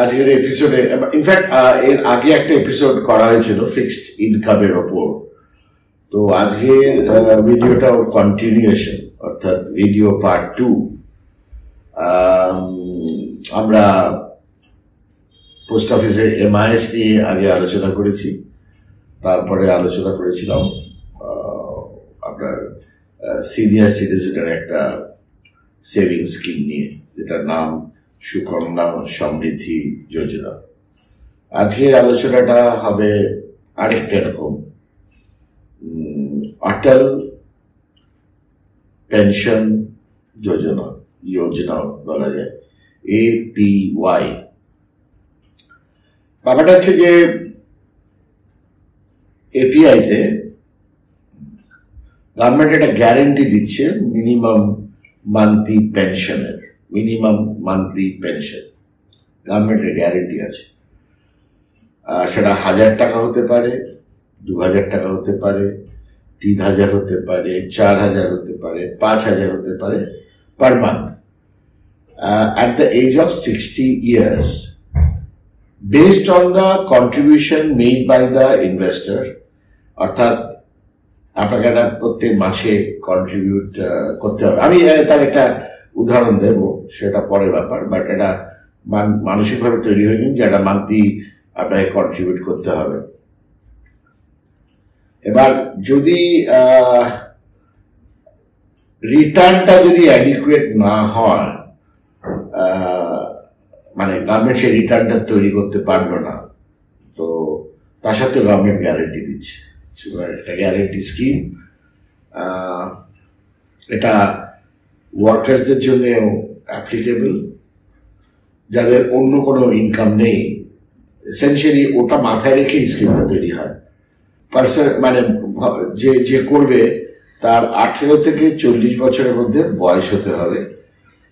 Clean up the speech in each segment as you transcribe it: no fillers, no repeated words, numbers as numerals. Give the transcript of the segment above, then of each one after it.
আজকের এপিসোডে ইনফ্যাক্ট এর আগে একটা এপিসোড করা হয়েছিল ফিক্সড ইনকামের ওপর। তো আজকের ভিডিওটা ওর কন্টিনিউয়েশন, অর্থাৎ ভিডিও পার্ট 2। আমরা পোস্ট অফিসে MIS নিয়ে আগে আলোচনা করেছি, তারপরে আলোচনা করেছিলাম আপনার সিনিয়র সিটিজেনের একটা সেভিং স্কিম নিয়ে, যেটার নাম সুকন্যা সমৃদ্ধি যোজনা। আজকের আলোচনাটা হবে আরেকটা এরকম, অটল পেনশন যোজনা বলা যায়, APY। ব্যাপারটা হচ্ছে যে API-তে গভর্নমেন্ট একটা গ্যারেন্টি দিচ্ছে মিনিমাম মান্থলি পেনশনের, গভর্নমেন্টের গ্যারেন্টি আছে। সেটা 1000 টাকা হতে পারে, 2000 টাকা হতে পারে, 3000 হতে পারে, 4000 হতে পারে, 5000 হতে পারে per month at the age of 60 years based on the contribution made by the investor। অর্থাৎ আপনাকে একটা প্রত্যেক মাসে কন্ট্রিবিউট করতে হবে। আমি তার একটা উদাহরণ দেব, সেটা পরের ব্যাপার, বাট এটা মানসিকভাবে তৈরি হয়ে নিন যে একটা মান্থলি আপনাকে কন্ট্রিবিউট করতে হবে। এবার যদি রিটার্নটা যদি অ্যাডিকুয়েট না হয়, মানে গভর্নমেন্ট সেই রিটার্নটা তৈরি করতে পারলো না, তো তার সাথে গভর্নমেন্ট গ্যারেন্টি দিচ্ছে। একটা গ্যারেন্টি স্কিম, এটা ওয়ার্কার্সদের জন্যও অ্যাপ্লিকেবল, যাদের অন্য কোনো ইনকাম নেই। এসেনশিয়ালি ওটা মাথায় রেখে স্কিমটা তৈরি হয়। মানে যে করবে তার 18 থেকে 40 বছরের মধ্যে বয়স হতে হবে,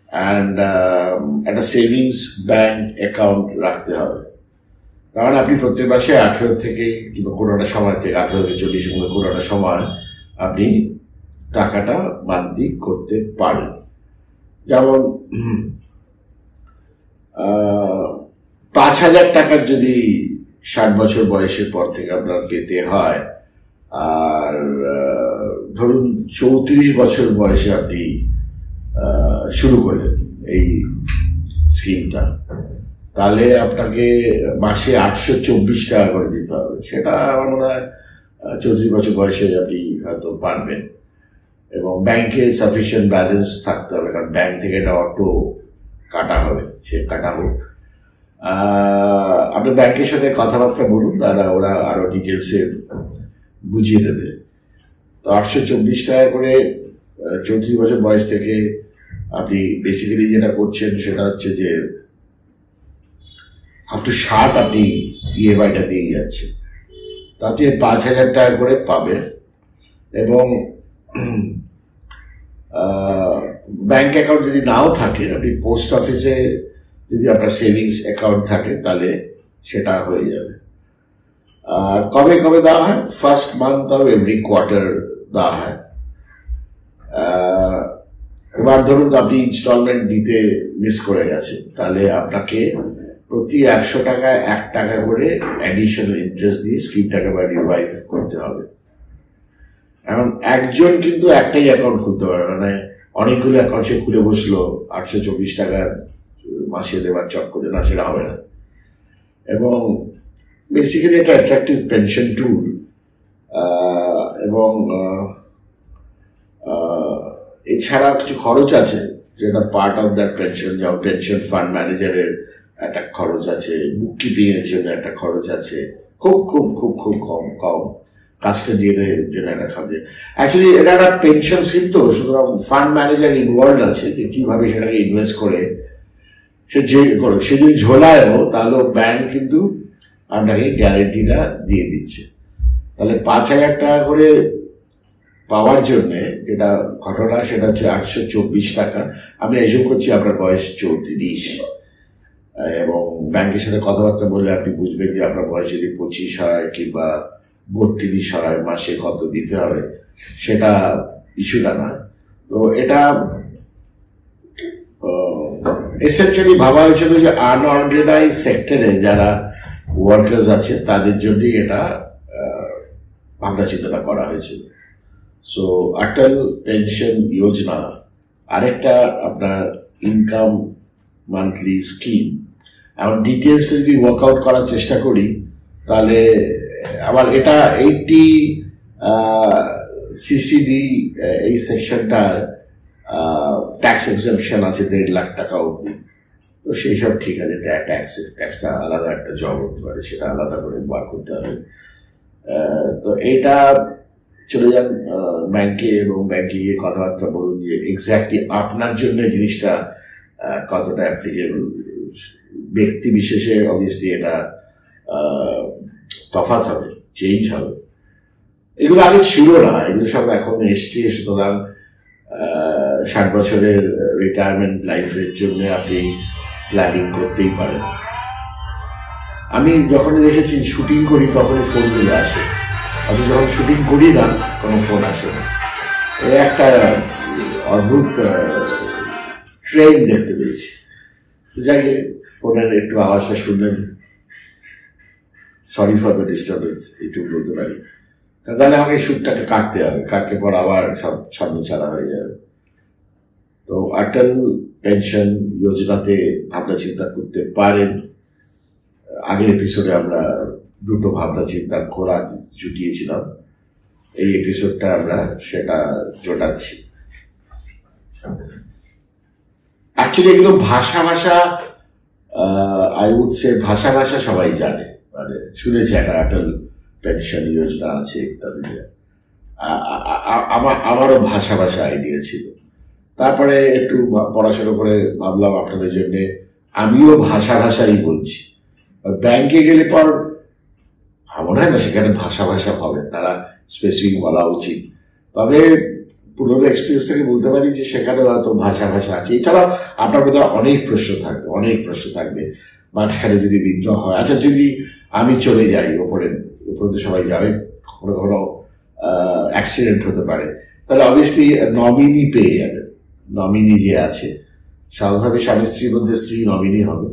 অ্যান্ড একটা সেভিংস ব্যাংক অ্যাকাউন্ট রাখতে হবে। কারণ আপনি প্রত্যেক মাসে 18 থেকে কিংবা কোনো একটা সময় থেকে 18 থেকে 40 মধ্যে কোনো একটা সময় আপনি টাকাটা মান্থলি করতে পারেন। যেমন 5000 টাকার যদি 60 বছর বয়সের পর থেকে আপনার পেতে হয়, আর ধরুন 34 বছর বয়সে আপনি শুরু করলেন এই স্কিমটা, তাহলে আপনাকে মাসে 824 টাকা করে দিতে হবে। সেটা আমার মনে হয় 34 বছর বয়সে আপনি হয়তো পারবেন, এবং ব্যাংকে সাফিসিয়েন্ট ব্যালেন্স থাকতে হবে, কারণ ব্যাংক থেকে এটা অটো কাটা হবে, সে কাটা হোক। আপনার ব্যাংকের সাথে কথাবার্তা বলুন, ওরা আরো ডিটেলসে বুঝিয়ে দেবে। তো 824 টাকা করে 34 বছর বয়স থেকে আপনি বেসিক্যালি যেটা করছেন সেটা হচ্ছে যে আপ টু 60 আপনি EMI-টা দিয়ে যাচ্ছে, তাতে 5000 টাকা করে পাবে। এবং ব্যাংক অ্যাকাউন্ট যদি নাও থাকে, আপনি পোস্ট অফিসে যদি আপনার সেভিংস অ্যাকাউন্ট থাকে, তাহলে সেটা হয়ে যাবে। আর কবে কবে দেওয়া হয়? First month of every quarter দেওয়া হয়। এবার ধরুন আপনি ইনস্টলমেন্ট দিতে মিস করে গেছেন, তাহলে আপনাকে প্রতি 100 টাকায় 1 টাকা করে অ্যাডিশনাল ইন্টারেস্ট দিয়ে স্কিমটাকে রিভাইভ করতে হবে। এখন একজন কিন্তু একটাই অ্যাকাউন্ট খুলতে পারে, মানে অনেকগুলো অ্যাকাউন্ট সে খুলে বসলো 824 টাকা মাসে দেওয়ার চক্করে, না, সেটা হবে না। এবং বেসিক্যালি একটা অ্যাট্রাকটিভ পেনশন টুল, এবং এছাড়া কিছু খরচ আছে যেটা পার্ট অফ দ্যাট পেনশন, যেমন পেনশন ফান্ড ম্যানেজারের একটা খরচ আছে, বুক কিপিং এর জন্য একটা খরচ আছে, খুব খুব খুব খুব কম কাস্টোডিয়ানের জন্য একটা খরচ। অ্যাকচুয়ালি এটা একটা পেনশন স্কিম, তো সুতরাং ফান্ড ম্যানেজার ইনভলভ আছে যে কিভাবে সেটাকে ইনভেস্ট করে সে যদি ঝোলায়ও, তাহলে ব্যাংক কিন্তু আপনাকে গ্যারেন্টিটা দিয়ে দিচ্ছে। তাহলে 5000 টাকা করে পাওয়ার জন্যে যেটা ঘটনা, সেটা হচ্ছে 824 টাকা। আমি এসব করছি আপনার বয়স 34, এবং ব্যাংকের সাথে কথাবার্তা বললে আপনি বুঝবেন যে আপনার বয়স যদি 25 হয় কিংবা 32 হয়, মাসে কত দিতে হবে সেটা ইস্যুটা নয়। তো এটা এসেনশিয়ালি ভাবা হয়েছিল যে আনঅর্গানাইজ সেক্টরে যারা ওয়ার্কার্স আছে তাদের জন্যই এটা ভাবনা চিন্তা করা হয়েছিল। সো অটল পেনশন যোজনা আরেকটা আপনার ইনকাম মান্থলি স্কিম। এখন ডিটেলস যদি ওয়ার্কআউট করার চেষ্টা করি তাহলে আবার এটা 80 সিসিডি এই সেকশনটার ট্যাক্স এক্সাম্পশন আছে 1.5 লাখ টাকা অবধি। তো সেই সব ঠিক আছে, ট্যাক্সটা আলাদা একটা জব হতে পারে, সেটা আলাদা করে বার করতে হবে। তো এটা চলে যান ব্যাংকে এবং ব্যাংকে গিয়ে কথাবার্তা বলুন যে এক্স্যাক্টলি আপনার জন্য জিনিসটা কতটা অ্যাপ্লিকেবল। ব্যক্তি বিশেষে অবভিয়াসলি এটা তফাৎ হবে, চেঞ্জ হবে। এগুলো আগে ছিল না, এগুলো সব এখন এসছে। সুতরাং 60 বছরের রিটায়ারমেন্ট লাইফের জন্য আপনি প্ল্যানিং করতেই পারেন। আমি যখনই দেখেছি শুটিং করি তখনই ফোনগুলো আসে, অথচ যখন শুটিং করি না কোনো ফোন আসে না। এই একটা অদ্ভুত ট্রেন দেখতে পেয়েছি। তো যাই ফোনের একটু আওয়াজটা শুনলেন, সরি ফর দ্য ডিস্টারবেন্স এইটুকু বলতে পারি। তাহলে আমাকে শুটটাকে কাটতে হবে, কাটলে পর আবার সব ছন্ন ছাড়া হয়ে যাবে। তো অটল পেনশন যোজনাতে ভাবনা চিন্তা করতে পারেন। আগের এপিসোডে আমরা দুটো ভাবনা চিন্তার খোরাক জুটিয়েছিলাম, এই এপিসোডটা আমরা সেটা জোটাচ্ছি। অ্যাকচুয়ালি এগুলো ভাষা আই উড সে ভাষা সবাই জানে, মানে শুনেছে একটা অটল পেনশন যোজনা আছে ইত্যাদি। আমারও ভাষা আইডিয়া ছিল। তারপরে একটু পড়াশোনা করে ভাবলাম আপনাদের জন্য আমিও ভাষাই বলছি। ব্যাংকে গেলে পর মনে হয় না সেখানে ভাষা হবে, তারা স্পেসিফিক বলা উচিত। তবে পুরোনো এক্সপিরিয়েন্স থেকে বলতে পারি যে সেখানে হয়তো ভাষা আছে। এছাড়া আপনার বোধহয় অনেক প্রশ্ন থাকবে মাঝখানে যদি বিদ্রোহ হয়। আচ্ছা, যদি আমি চলে যাই, উপরে তো সবাই যাবে, কখনো অ্যাক্সিডেন্ট হতে পারে, তাহলে অবভিয়াসলি নমিনি পেয়ে যাবে। নমিনি যে আছে, স্বাভাবিকভাবে স্বামী স্ত্রীর মধ্যে স্ত্রী নমিনি হবে,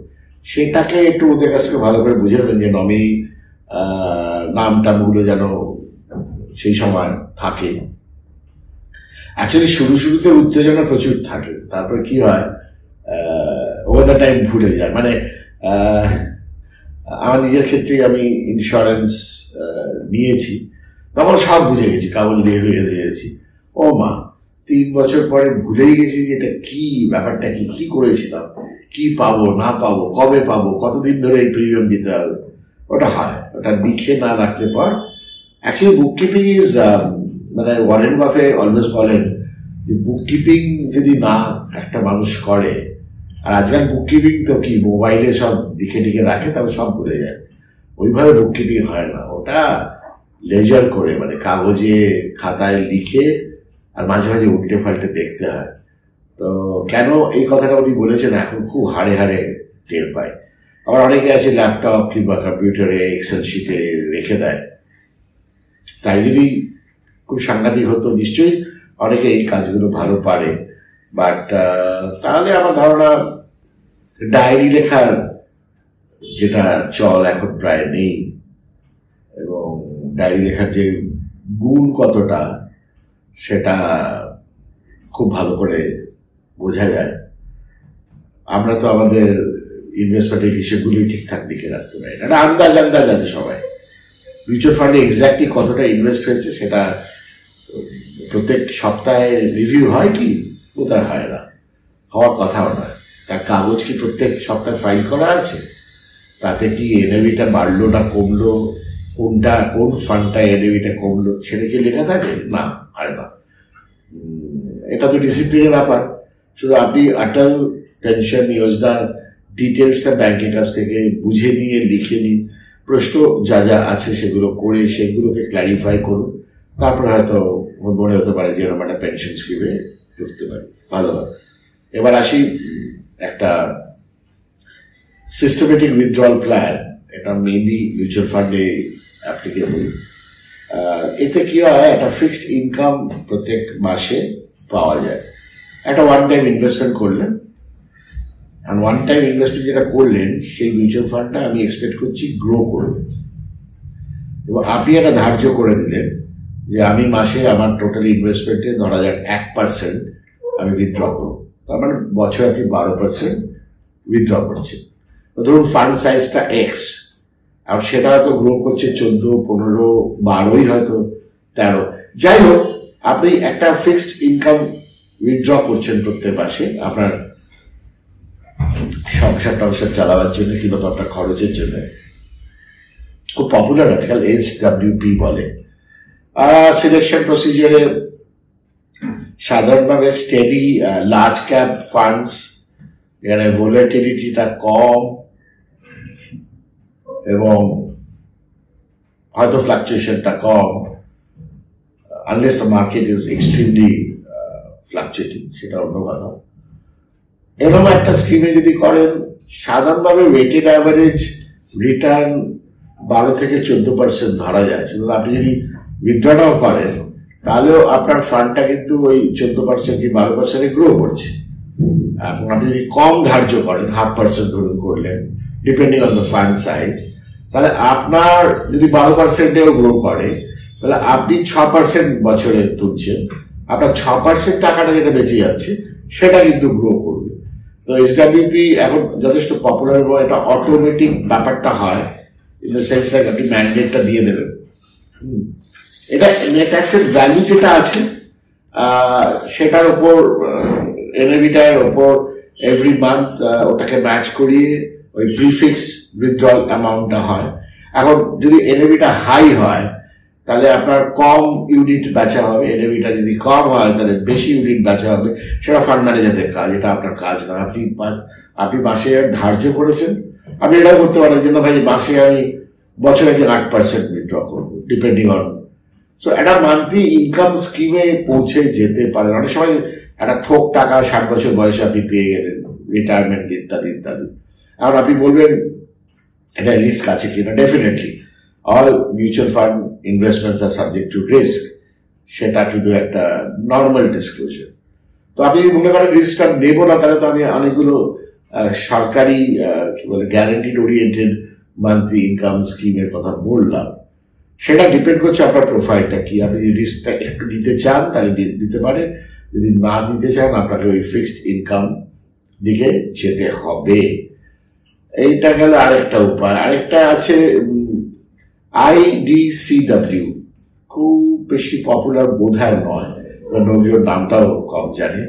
সেটাকে একটু ওদের কাছ থেকে ভালো করে বুঝাবেন যে নমিনি নামটামগুলো যেন সেই সময় থাকে। অ্যাকচুয়ালি শুরুতে উত্তেজনা প্রচুর থাকে, তারপর কি হয় ওভার দ্য টাইম ভুলে যায়। মানে আমার নিজের ক্ষেত্রে আমি ইন্স্যুরেন্স নিয়েছি, তখন সব বুঝে গেছি, কাগজ দিয়ে রেখে দিয়েছি। ও মা, 3 বছর পরে ভুলেই গেছি যে এটা কি, ব্যাপারটা কি করেছিলাম, কি পাবো না পাবো, কবে পাবো, কতদিন ধরে এই প্রিমিয়াম দিতে হবে। ওটা হয়, ওটা লিখে না রাখলে পর অ্যাকচুয়ালি বুক কিপিং ইজ মানে ওয়ারেন বাফে অলওয়েজ বলেন যে বুক কিপিং যদি না একটা মানুষ করে, আর আজকাল বুক কিপিং তো কি মোবাইলে সব লিখে রাখে, তবে সব ভুলে যায়। ওইভাবে বুক কিপিং হয় না, ওটা লেজার করে, মানে কাগজে খাতায় লিখে আর মাঝে উল্টে পাল্টে দেখতে হয়। তো কেন এই কথাটা উনি বলেছেন এখন খুব হাড়ে টের পায়। আবার অনেকে আছে ল্যাপটপ কিংবা কম্পিউটারে এক্সেল শিটে রেখে দেয়, তাই যদি খুব সাংঘাতিক হতো নিশ্চয়ই অনেকে এই কাজগুলো ভালো পারে। বাট তাহলে আমার ধারণা ডায়েরি লেখার যেটা চল এখন প্রায় নেই, এবং ডায়েরি লেখার যে গুণ কতটা সেটা খুব ভালো করে বোঝা যায়। আমরা তো আমাদের ইনভেস্টমেন্টের হিসেবগুলি ঠিকঠাক লিখে রাখতে পারি না, আন্দাজ আছে সবাই। মিউচুয়াল ফান্ডে এক্স্যাক্টলি কতটা ইনভেস্ট হয়েছে সেটা প্রত্যেক সপ্তাহে রিভিউ হয় কি? বোধহয় হয় না, হওয়ার কথাও নয়। তার কাগজ কি প্রত্যেক সপ্তাহে ফাইল করা আছে? তাতে কি এনএভিটা বাড়লো না কমলো, কোন ফান্ডটা এনএভিটা কমলো সেটা কি লেখা থাকে? না, হয় না। এটা তো ডিসিপ্লিনের ব্যাপার। শুধু আপনি অটল পেনশন যোজনার ডিটেলসটা ব্যাংকের কাছ থেকে বুঝে নিয়ে লিখে নিন, প্রশ্ন যা আছে সেগুলো করে সেগুলোকে ক্ল্যারিফাই করুন, তারপরে হয়তো মনে হতে পারে যে এরকম একটা পেনশন স্কিমে ঢুকতে পারি, ভালো হবে। এবার আসি একটা সিস্টেমেটিক উইথড্রয়াল প্ল্যান, এটা মেইনলি মিউচুয়াল ফান্ডে অ্যাপ্লিকেবল। এতে কি হয়, একটা ফিক্সড ইনকাম প্রত্যেক মাসে পাওয়া যায়। একটা ওয়ান টাইম ইনভেস্টমেন্ট করলেন, আর ওয়ান টাইম ইনভেস্টমেন্ট যেটা করলেন সেই মিউচুয়াল ফান্ডটা আমি এক্সপেক্ট করছি গ্রো করবে, এবং আপনি একটা ধার্য করে দিলেন যে আমি মাসে আমার টোটাল ইনভেস্টমেন্টে ধরা যাক 1% আমি উইথড্র করবো, তার মানে বছরে আপনি 12% উইথড্র করছেন। তো ধরুন ফান্ড সাইজটা এক্স, আর সেটা হয়তো গ্রো করছে 14, 15, 12, হয়তো 13, যাই হোক আপনি একটা ফিক্সড ইনকাম উইথড্র করছেন প্রত্যেক মাসে আপনার সংসার টংসার চালাবার জন্য কিংবা তো আপনার খরচের জন্য। খুব পপুলার আজকাল SWP বলে। সিলেকশন প্রসিজারে সাধারণভাবে স্টেডি লার্জ ক্যাপ ফান্ডস, এখানে ভোলাটিলিটিটা কম এবং হয়তো ফ্লাকচুয়েশনটা কম, unless the market is extremely fluctuating, সেটা অন্য কথা। এরকম একটা স্কিমে যদি করেন সাধারণভাবে ওয়েটেড অ্যাভারেজ রিটার্ন 12 থেকে 14% ধরা যায়। সুতরাং আপনি যদি উইথড্রটাও করেন তাহলেও আপনার ফান্ডটা কিন্তু ওই 14% কি 12% গ্রো করছে। এখন আপনি যদি কম ধার্য করেন 0.5% ধরুন করলেন, depending on the fund size, তাহলে আপনার যদি 12%এও গ্রো করে তাহলে আপনি 6% বছরে তুলছেন, আপনার 6% টাকাটা যেটা বেঁচে যাচ্ছে সেটা কিন্তু গ্রো করবে। তো SWP এখন যথেষ্ট পপুলার এবং এটা অটোমেটিক ব্যাপারটা হয়, ইন দ্য সেন্স লাইক আপনি ম্যান্ডেটটা দিয়ে দেবেন। এটা নেট অ্যাসেট ভ্যালু যেটা আছে সেটার উপর এনএভিটার উপর এভরি মান্থ ওটাকে ম্যাচ করিয়ে ওই প্রিফিক্স উইথড্রল অ্যামাউন্টটা হয়। এখন যদি এনএভিটা হাই হয় তাহলে আপনার কম ইউনিট বেচা হবে, এনএভিটা যদি কম হয় তাহলে বেশি ইউনিট বেচা হবে। সেটা ফান্ড ম্যানেজারদের কাজ, এটা আপনার কাজ না। আপনি মাসে ধার্য করেছেন, আপনি এটাও করতে পারেন যে না ভাই মাসে আমি বছরে 8% উইথড্র করবো, ডিপেন্ডিং অন। সো একটা মান্থলি ইনকাম স্কিমে পৌঁছে যেতে পারেন। অনেক সময় একটা থোক টাকা 60 বছর বয়সে আপনি পেয়ে গেলেন, রিটায়ারমেন্ট ইত্যাদি ইত্যাদি। এখন আপনি বলবেন এটা রিস্ক আছে কিনা, definitely all mutual fund investments আর সাবজেক্ট টু রিস্ক, সেটা কিন্তু একটা নর্মাল ডিসক্লোজার। তো আপনি যদি মনে করেন রিস্কটা নেব না, তাহলে তো আমি অনেকগুলো সরকারি কি বলে গ্যারান্টিড ওরিয়েন্টেড মান্থলি ইনকাম স্কিমের কথা বললাম। সেটা ডিপেন্ড করছে আপনার প্রোফাইলটা কি। আপনি যদি রিস্কটা একটু দিতে চান তাহলে দিতে পারেন, যদি না দিতে চান আপনাকে ওই ফিক্সড ইনকাম দিকে যেতে হবে। এইটা গেল আরেকটা উপায়। আরেকটা আছে IDCW, খুব বেশি পপুলার বোধহয় নয়, লোকজন নামটাও কম জানে।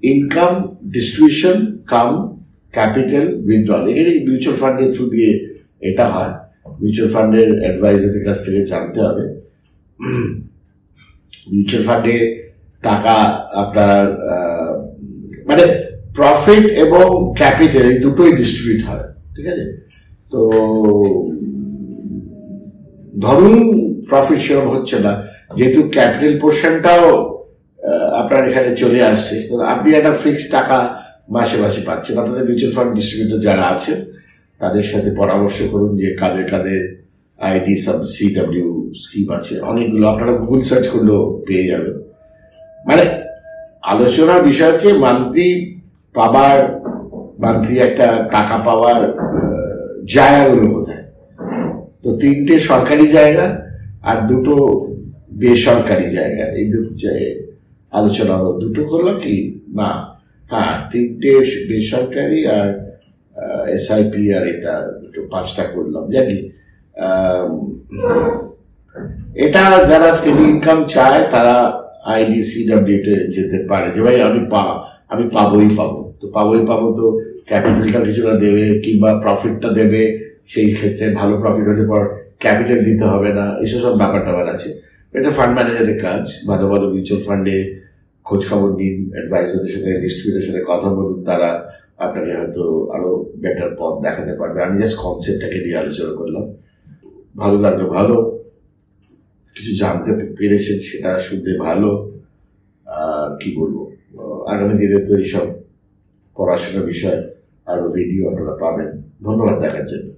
ইনকাম ডিস্ট্রিবিউশন কাম ক্যাপিটাল উইথড্রল, এখানে মিউচুয়াল ফান্ডের থ্রু দিয়ে এটা হয়। মিউচুয়াল ফান্ডের অ্যাডভাইজারের কাছ থেকে জানতে হবে। মিউচুয়াল ফান্ডে টাকা আপনার মানে প্রফিট এবং ক্যাপিটাল এই দুটোই ডিস্ট্রিবিউট হয়, ঠিক আছে। তো ধরুন প্রফিট সেরকম হচ্ছে না, যেহেতু ক্যাপিটাল পোর্শনটাও আপনার এখানে চলে আসছে, আপনি একটা ফিক্সড টাকা মাসে মাসে পাচ্ছেন। আপনাদের মিউচুয়াল ফান্ড ডিস্ট্রিবিউটর যারা আছেন তাদের সাথে পরামর্শ করুন যে কাদের কাদের IDCW স্কিম আছে। অনেকগুলো আপনারা গুগল সার্চ করলেও পেয়ে যাবেন। মানে আলোচনার বিষয় হচ্ছে মান্থলি একটা টাকা পাওয়ার জায়গাগুলো কোথায়। তো 3টে সরকারি জায়গা আর 2টো বেসরকারি জায়গা, এই 2 জায়গায় আলোচনা হলো। 2টো করলাম কি না, হ্যাঁ 3টে বেসরকারি আর SIP আর এটা 5টা করলাম জানি। এটা যারা স্টেডি ইনকাম চায় তারা IDCW তে যেতে পারে, যে ভাই আমি পাবোই পাবো। তো তো ক্যাপিটালটা কিছুটা দেবে কিংবা প্রফিটটা দেবে, সেই ক্ষেত্রে ভালো প্রফিট হলে পর ক্যাপিটাল দিতে হবে না, এইসব সব ব্যাপার আছে। এটা ফান্ড ম্যানেজারের কাজ। ভালো ভালো মিউচুয়াল ফান্ডে খোঁজ খবর নিন, অ্যাডভাইসারদের সাথে ডিস্ট্রিবিউটারের সাথে কথা বলুন, তারা আপনাকে হয়তো আরো বেটার পথ দেখাতে পারবে। আমি জাস্ট কনসেপ্টটাকে নিয়ে আলোচনা করলাম, ভালো লাগলো, ভালো কিছু জানতে পেরেছেন সেটা শুনতে ভালো। আর কি বলবো, আগামী দিনে তো এইসব পড়াশোনার বিষয় আরো ভিডিও আপনারা পাবেন। ধন্যবাদ দেখার জন্য।